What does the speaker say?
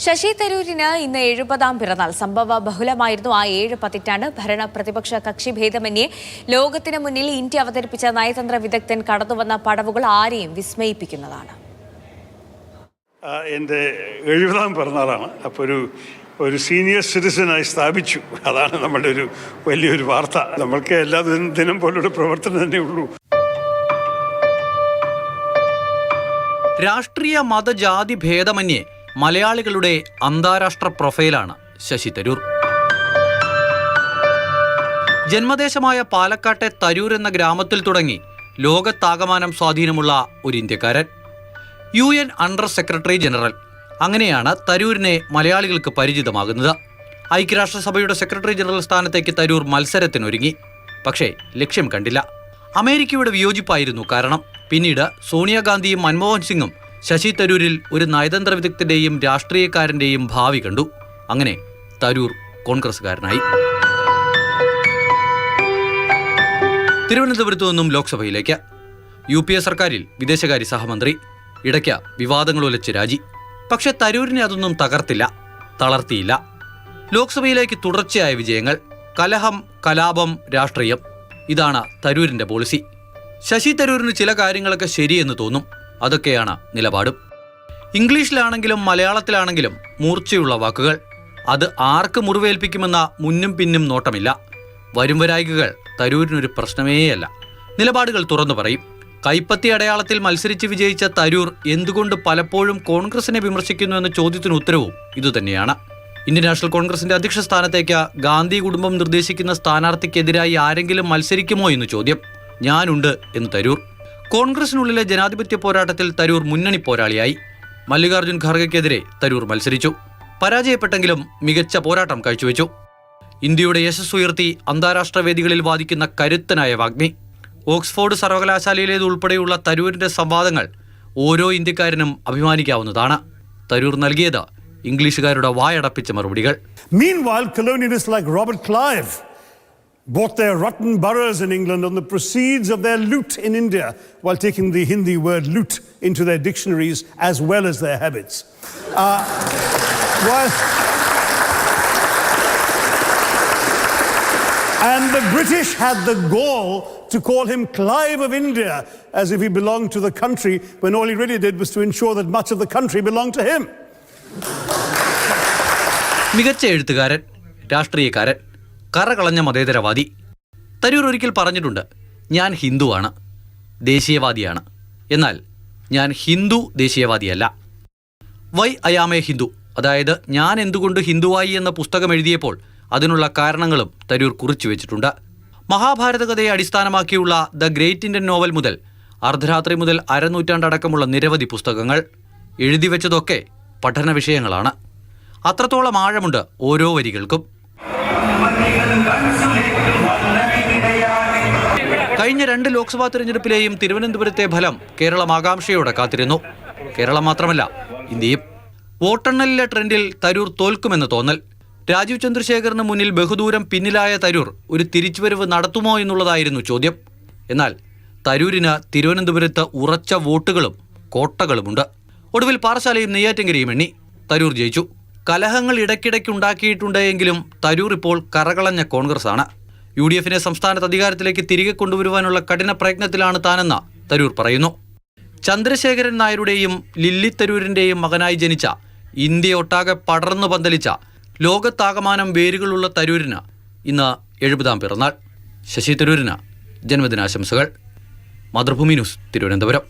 ശശി തരൂരിന് ഇന്ന് 70-ാം പിറന്നാൾ. സംഭവ ബഹുലമായിരുന്നു ആ 7 പതിറ്റാണ്ട്. ഭരണ പ്രതിപക്ഷ കക്ഷി ഭേദമന്യേ ലോകത്തിന് മുന്നിൽ ഇന്ത്യ അവതരിപ്പിച്ച നയതന്ത്ര വിദഗ്ധൻ കടന്നുവന്ന പടവുകൾ ആരെയും വിസ്മയിപ്പിക്കുന്നതാണ്. എൻ്റെ 70-ാം പിറന്നാളാണ്. അപ്പോൾ ഒരു സീനിയർ സിറ്റിസനായി സ്ഥാപിച്ചു. അതാണ് നമ്മുടെ ഒരു വലിയൊരു വാർത്ത. നമ്മൾക്ക് എല്ലാ ദിനം പോലൊരു പ്രവർത്തനം തന്നെ ഉള്ളൂ. രാഷ്ട്രീയ മതജാതി ഭേദമന്യേ മലയാളികളുടെ അന്താരാഷ്ട്ര പ്രൊഫൈലാണ് ശശി തരൂർ. ജന്മദേശമായ പാലക്കാട്ടെ തരൂർ എന്ന ഗ്രാമത്തിൽ തുടങ്ങി ലോകത്താകമാനം സ്വാധീനമുള്ള ഒരു ഇന്ത്യക്കാരൻ. UN under secretary general. അങ്ങനെയാണ് തരൂരിനെ മലയാളികൾക്ക് പരിചിതമാകുന്നത്. ഐക്യരാഷ്ട്രസഭയുടെ സെക്രട്ടറി ജനറൽ സ്ഥാനത്തേക്ക് തരൂർ മത്സരത്തിനൊരുങ്ങി. പക്ഷേ ലക്ഷ്യം കണ്ടില്ല. അമേരിക്കയുടെ വിയോജിപ്പായിരുന്നു കാരണം. പിന്നീട് സോണിയാഗാന്ധിയും മൻമോഹൻ സിംഗും ശശി തരൂരിൽ ഒരു നയതന്ത്ര വിദഗ്ധന്റെയും രാഷ്ട്രീയക്കാരന്റെയും ഭാവി കണ്ടു. അങ്ങനെ തരൂർ കോൺഗ്രസുകാരനായി. തിരുവനന്തപുരത്തു നിന്നും ലോക്സഭയിലേക്ക്. UPA സർക്കാരിൽ വിദേശകാര്യ സഹമന്ത്രി. ഇടയ്ക്ക് വിവാദങ്ങൾ ഉലച്ച് രാജി. പക്ഷെ തരൂരിനെ അതൊന്നും തളർത്തിയില്ല. ലോക്സഭയിലേക്ക് തുടർച്ചയായ വിജയങ്ങൾ. കലഹം, കലാപം, രാഷ്ട്രീയം. ഇതാണ് തരൂരിന്റെ പോളിസി. ശശി തരൂരിന് ചില കാര്യങ്ങളൊക്കെ ശരിയെന്ന് തോന്നും. അതൊക്കെയാണ് നിലപാടും. ഇംഗ്ലീഷിലാണെങ്കിലും മലയാളത്തിലാണെങ്കിലും മൂർച്ചയുള്ള വാക്കുകൾ. അത് ആർക്ക് മുറിവേൽപ്പിക്കുമെന്ന മുന്നും പിന്നും നോട്ടമില്ല. വരുംവരായികകൾ തരൂരിനൊരു പ്രശ്നമേയല്ല. നിലപാടുകൾ തുറന്നു പറയും. കൈപ്പത്തി അടയാളത്തിൽ മത്സരിച്ച് വിജയിച്ച തരൂർ എന്തുകൊണ്ട് പലപ്പോഴും കോൺഗ്രസിനെ വിമർശിക്കുന്നു എന്ന ചോദ്യത്തിന് ഉത്തരവും ഇതുതന്നെയാണ്. ഇന്ത്യൻ നാഷണൽ കോൺഗ്രസിന്റെ അധ്യക്ഷ സ്ഥാനത്തേക്ക് ഗാന്ധി കുടുംബം നിർദ്ദേശിക്കുന്ന സ്ഥാനാർത്ഥിക്കെതിരായി ആരെങ്കിലും മത്സരിക്കുമോ എന്ന് ചോദ്യം. ഞാനുണ്ട് എന്ന് തരൂർ. കോൺഗ്രസിനുള്ളിലെ ജനാധിപത്യ പോരാട്ടത്തിൽ തരൂർ മുന്നണി പോരാളിയായി. മല്ലികാർജ്ജുൻ ഖാർഗെക്കെതിരെ തരൂർ മത്സരിച്ചു. പരാജയപ്പെട്ടെങ്കിലും മികച്ച പോരാട്ടം കാഴ്ചവെച്ചു. ഇന്ത്യയുടെ യശസ് ഉയർത്തി അന്താരാഷ്ട്ര വേദികളിൽ വാദിക്കുന്ന കരുത്തനായ വാഗ്മി. ഓക്സ്ഫോർഡ് സർവകലാശാലയിലേതുൾപ്പെടെയുള്ള തരൂരിന്റെ സംവാദങ്ങൾ ഓരോ ഇന്ത്യക്കാരനും അഭിമാനിക്കാവുന്നതാണ്. തരൂർ നൽകിയത് ഇംഗ്ലീഷുകാരുടെ വായടപ്പിച്ച മറുപടികൾ. Meanwhile, colonialists like Robert Clive bought their rotten boroughs in England on the proceeds of their loot in India, while taking the Hindi word loot into their dictionaries as well as their habits. And the British had the gall to call him Clive of India, as if he belonged to the country, when all he really did was to ensure that much of the country belonged to him. മികച്ച എഴുത്തുകാരൻ, രാഷ്ട്രീയക്കാരൻ, കറകളഞ്ഞ മതേതരവാദി. തരൂർ ഒരിക്കൽ പറഞ്ഞിട്ടുണ്ട്, ഞാൻ ഹിന്ദുവാണ്, ദേശീയവാദിയാണ്. എന്നാൽ ഞാൻ ഹിന്ദു ദേശീയവാദിയല്ല. Why I am a Hindu, അതായത് ഞാൻ എന്തുകൊണ്ട് ഹിന്ദുവായി എന്ന പുസ്തകം എഴുതിയപ്പോൾ അതിനുള്ള കാരണങ്ങളും തരൂർ കുറിച്ചു വെച്ചിട്ടുണ്ട്. മഹാഭാരത കഥയെ അടിസ്ഥാനമാക്കിയുള്ള ദ ഗ്രേറ്റ് ഇന്ത്യൻ നോവൽ മുതൽ അർദ്ധരാത്രി മുതൽ അരനൂറ്റാണ്ടടക്കമുള്ള നിരവധി പുസ്തകങ്ങൾ. എഴുതിവെച്ചതൊക്കെ പഠന വിഷയങ്ങളാണ്. അത്രത്തോളം ആഴമുണ്ട് ഓരോ വരികൾക്കും. കഴിഞ്ഞ 2 ലോക്സഭാ തെരഞ്ഞെടുപ്പിലെയും തിരുവനന്തപുരത്തെ ഫലം കേരളം ആകാംക്ഷയോടെ കാത്തിരുന്നു. കേരളം മാത്രമല്ല, ഇന്ത്യയും. വോട്ടെണ്ണലിലെ ട്രെൻഡിൽ തരൂർ തോൽക്കുമെന്ന് തോന്നൽ. രാജീവ് ചന്ദ്രശേഖറിന് മുന്നിൽ ബഹുദൂരം പിന്നിലായ തരൂർ ഒരു തിരിച്ചുവരവ് നടത്തുമോ എന്നുള്ളതായിരുന്നു ചോദ്യം. എന്നാൽ തരൂരിന് തിരുവനന്തപുരത്ത് ഉറച്ച വോട്ടുകളും കോട്ടകളുമുണ്ട്. ഒടുവിൽ പാറശാലയും നെയ്യാറ്റിൻകരയും എണ്ണി. തരൂർ ജയിച്ചു. കലഹങ്ങൾ ഇടയ്ക്കിടയ്ക്കുണ്ടാക്കിയിട്ടുണ്ടെങ്കിലും തരൂർ ഇപ്പോൾ കറകളഞ്ഞ കോൺഗ്രസാണ്. UDFനെ സംസ്ഥാനത്ത് അധികാരത്തിലേക്ക് തിരികെ കൊണ്ടുവരുവാനുള്ള കഠിന പ്രയത്നത്തിലാണ് താനെന്ന് തരൂർ പറയുന്നു. ചന്ദ്രശേഖരൻ നായരുടെയും ലില്ലി തരൂരിന്റെയും മകനായി ജനിച്ച, ഇന്ത്യ ഒട്ടാകെ പടർന്നു പന്തലിച്ച, ലോകത്താകമാനം വേരുകളുള്ള തരൂരിന് ഇന്ന് 70-ാം പിറന്നാൾ. ശശി തരൂരിന് ജന്മദിനാശംസകൾ. മാതൃഭൂമി ന്യൂസ്, തിരുവനന്തപുരം.